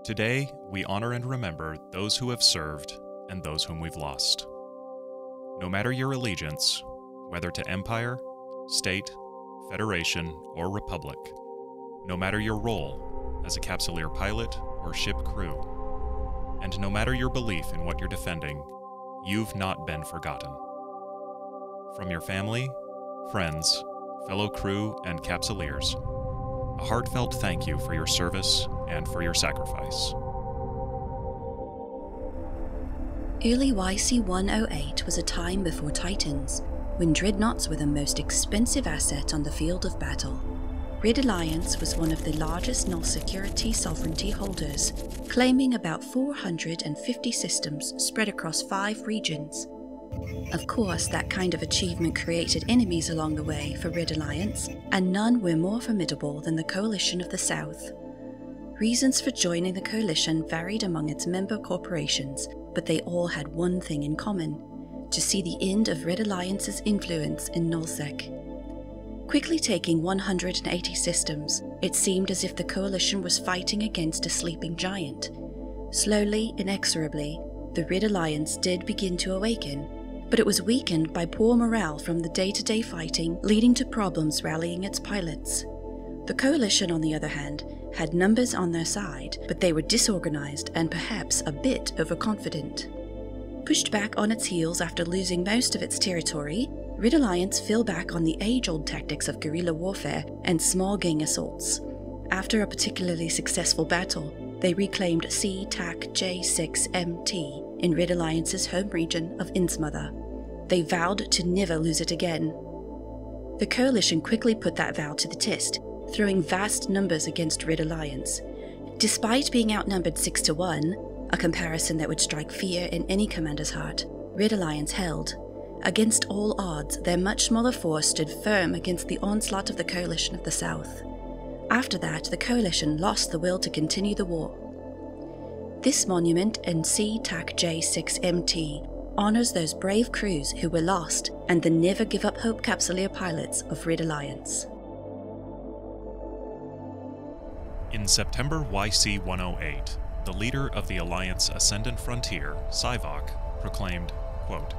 Today, we honor and remember those who have served and those whom we've lost. No matter your allegiance, whether to empire, state, federation, or republic, no matter your role as a Capsuleer pilot or ship crew, and no matter your belief in what you're defending, you've not been forgotten. From your family, friends, fellow crew, and Capsuleers, a heartfelt thank you for your service and for your sacrifice. Early YC-108 was a time before Titans, when dreadnoughts were the most expensive asset on the field of battle. Red Alliance was one of the largest null security sovereignty holders, claiming about 450 systems spread across 5 regions. Of course, that kind of achievement created enemies along the way for Red Alliance, and none were more formidable than the Coalition of the South. Reasons for joining the Coalition varied among its member corporations, but they all had one thing in common: to see the end of Red Alliance's influence in Nullsec. Quickly taking 180 systems, it seemed as if the Coalition was fighting against a sleeping giant. Slowly, inexorably, the Red Alliance did begin to awaken, but it was weakened by poor morale from the day-to-day fighting, leading to problems rallying its pilots. The Coalition, on the other hand, had numbers on their side, but they were disorganized and perhaps a bit overconfident. Pushed back on its heels after losing most of its territory, Red Alliance fell back on the age-old tactics of guerrilla warfare and small gang assaults. After a particularly successful battle, they reclaimed C-TAC-J6MT in Red Alliance's home region of Innsmouth. They vowed to never lose it again. The Coalition quickly put that vow to the test, throwing vast numbers against Red Alliance. Despite being outnumbered 6-1, a comparison that would strike fear in any commander's heart, Red Alliance held. Against all odds, their much smaller force stood firm against the onslaught of the Coalition of the South. After that, the Coalition lost the will to continue the war. This monument in C-TAC-J6MT honors those brave crews who were lost and the never-give-up-hope Capsuleer pilots of Red Alliance. In September YC-108, the leader of the Alliance Ascendant Frontier, Sivok, proclaimed, quote,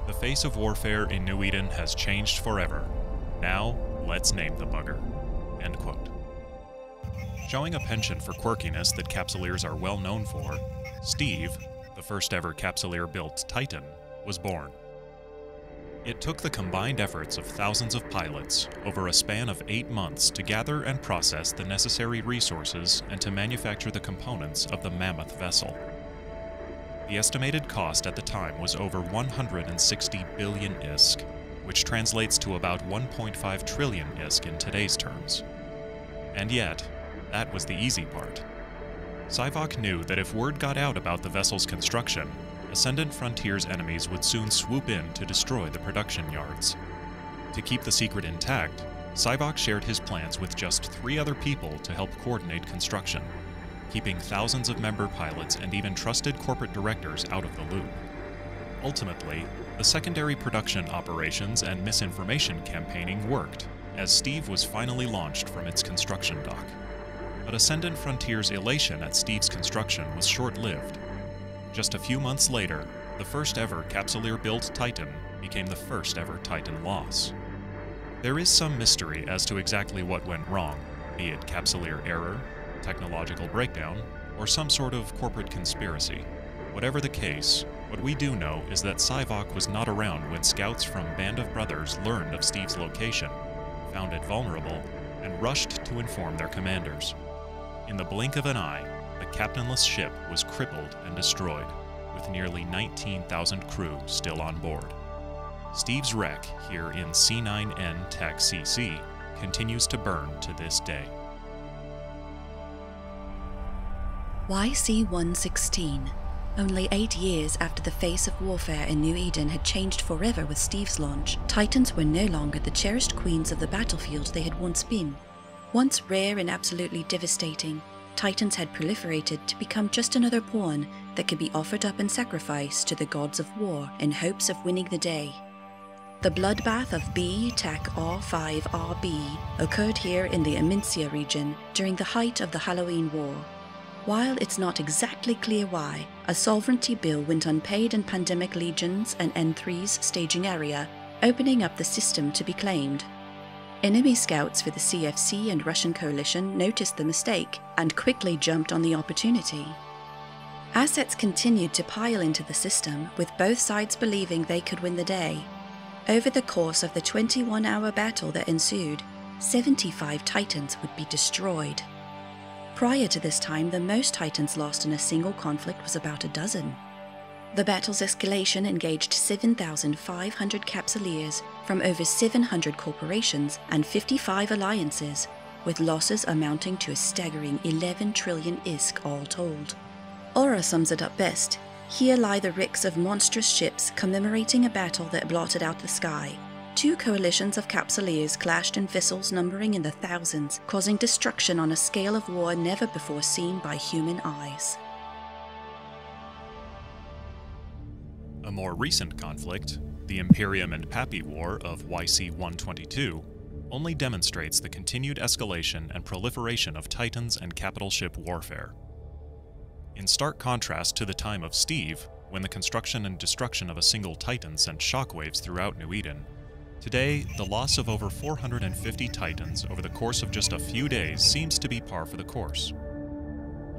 "The face of warfare in New Eden has changed forever. Now, let's name the bugger." End quote. Showing a penchant for quirkiness that Capsuleers are well known for, Steve, the first ever Capsuleer-built Titan, was born. It took the combined efforts of thousands of pilots over a span of 8 months to gather and process the necessary resources and to manufacture the components of the mammoth vessel. The estimated cost at the time was over 160 billion ISK, which translates to about 1.5 trillion ISK in today's terms. And yet, that was the easy part. Sivok knew that if word got out about the vessel's construction, Ascendant Frontier's enemies would soon swoop in to destroy the production yards. To keep the secret intact, Sivok shared his plans with just 3 other people to help coordinate construction, keeping thousands of member pilots and even trusted corporate directors out of the loop. Ultimately, the secondary production operations and misinformation campaigning worked, as Steve was finally launched from its construction dock. But Ascendant Frontier's elation at Steve's construction was short-lived. Just a few months later, the first ever Capsuleer-built Titan became the first ever Titan loss. There is some mystery as to exactly what went wrong, be it Capsuleer error, technological breakdown, or some sort of corporate conspiracy. Whatever the case, what we do know is that Sivok was not around when scouts from Band of Brothers learned of Steve's location, found it vulnerable, and rushed to inform their commanders. In the blink of an eye, the captainless ship was crippled and destroyed, with nearly 19,000 crew still on board. Steve's wreck here in C9N TAC-CC continues to burn to this day. YC-116. Only 8 years after the face of warfare in New Eden had changed forever with Steve's launch, Titans were no longer the cherished queens of the battlefield they had once been. Once rare and absolutely devastating, Titans had proliferated to become just another pawn that could be offered up in sacrifice to the gods of war in hopes of winning the day. The bloodbath of B-TAC-R5RB occurred here in the Amencia region during the height of the Halloween War. While it's not exactly clear why, a sovereignty bill went unpaid in Pandemic Legion's and N3's staging area, opening up the system to be claimed. Enemy scouts for the CFC and Russian coalition noticed the mistake and quickly jumped on the opportunity. Assets continued to pile into the system, with both sides believing they could win the day. Over the course of the 21-hour battle that ensued, 75 Titans would be destroyed. Prior to this time, the most Titans lost in a single conflict was about a dozen. The battle's escalation engaged 7,500 Capsuleers from over 700 corporations and 55 alliances, with losses amounting to a staggering 11 trillion ISK all told. Aura sums it up best. Here lie the wrecks of monstrous ships commemorating a battle that blotted out the sky. 2 coalitions of Capsuleers clashed in vessels numbering in the thousands, causing destruction on a scale of war never before seen by human eyes. A more recent conflict, the Imperium and Pappy War of YC-122, only demonstrates the continued escalation and proliferation of Titans and capital ship warfare. In stark contrast to the time of Steve, when the construction and destruction of a single Titan sent shockwaves throughout New Eden, today the loss of over 450 Titans over the course of just a few days seems to be par for the course.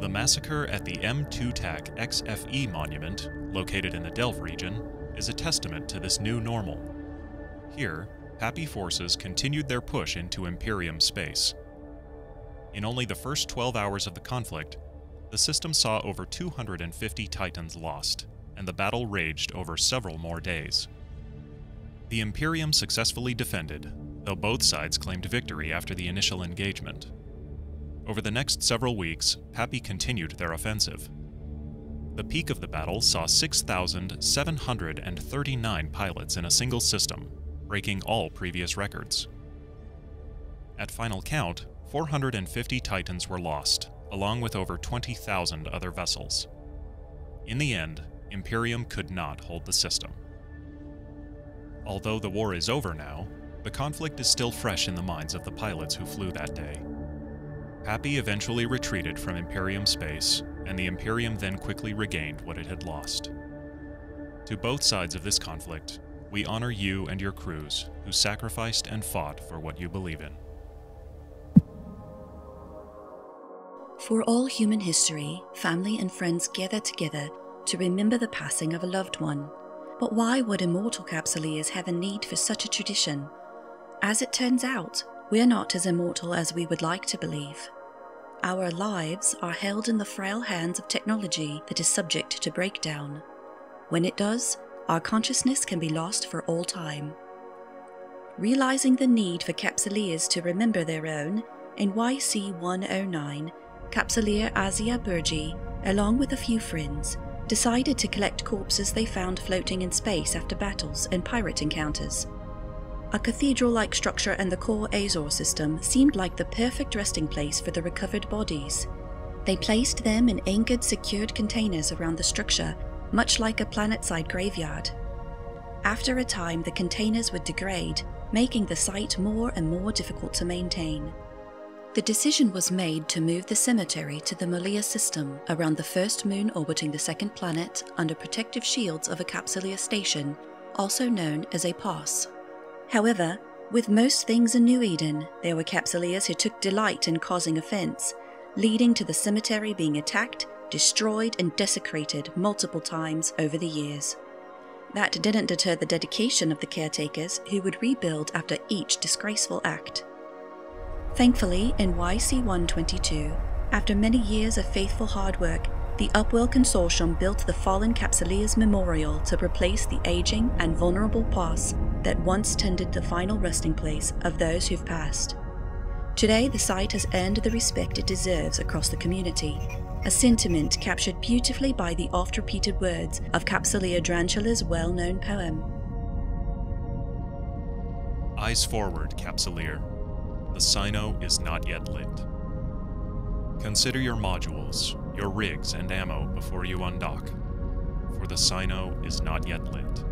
The massacre at the M2 TAC XFE monument, located in the Delve region, is a testament to this new normal. Here, Pappy forces continued their push into Imperium space. In only the first 12 hours of the conflict, the system saw over 250 Titans lost, and the battle raged over several more days. The Imperium successfully defended, though both sides claimed victory after the initial engagement. Over the next several weeks, Pappy continued their offensive. The peak of the battle saw 6,739 pilots in a single system, breaking all previous records. At final count, 450 Titans were lost, along with over 20,000 other vessels. In the end, Imperium could not hold the system. Although the war is over now, the conflict is still fresh in the minds of the pilots who flew that day. Pappy eventually retreated from Imperium space, and the Imperium then quickly regained what it had lost. To both sides of this conflict, we honor you and your crews who sacrificed and fought for what you believe in. For all human history, family and friends gather together to remember the passing of a loved one. But why would immortal Capsuleers have a need for such a tradition? As it turns out, we're not as immortal as we would like to believe. Our lives are held in the frail hands of technology that is subject to breakdown. When it does, our consciousness can be lost for all time. Realizing the need for Capsuleers to remember their own, in YC-109, Capsuleer Asia Burgi, along with a few friends, decided to collect corpses they found floating in space after battles and pirate encounters. A cathedral-like structure and the core Azor system seemed like the perfect resting place for the recovered bodies. They placed them in anchored, secured containers around the structure, much like a planet-side graveyard. After a time, the containers would degrade, making the site more and more difficult to maintain. The decision was made to move the cemetery to the Malia system around the first moon orbiting the second planet under protective shields of a Capsuleer station, also known as a POS. However, with most things in New Eden, there were Capsuleers who took delight in causing offense, leading to the cemetery being attacked, destroyed, and desecrated multiple times over the years. That didn't deter the dedication of the caretakers, who would rebuild after each disgraceful act. Thankfully, in YC-122, after many years of faithful hard work, the Upwell Consortium built the fallen Capsuleers Memorial to replace the aging and vulnerable POS that once tended the final resting place of those who've passed. Today, the site has earned the respect it deserves across the community, a sentiment captured beautifully by the oft-repeated words of Capsuleer Drantula's well-known poem. Eyes forward, Capsuleer. The Cyno is not yet lit. Consider your modules, your rigs and ammo before you undock, for the Cyno is not yet lit.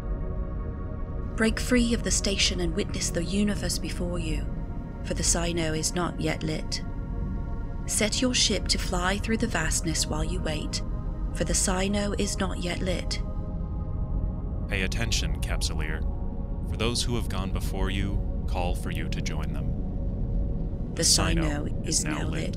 Break free of the station and witness the universe before you, for the Cyno is not yet lit. Set your ship to fly through the vastness while you wait, for the Cyno is not yet lit. Pay attention, Capsuleer. For those who have gone before you, call for you to join them. The Cyno is now lit.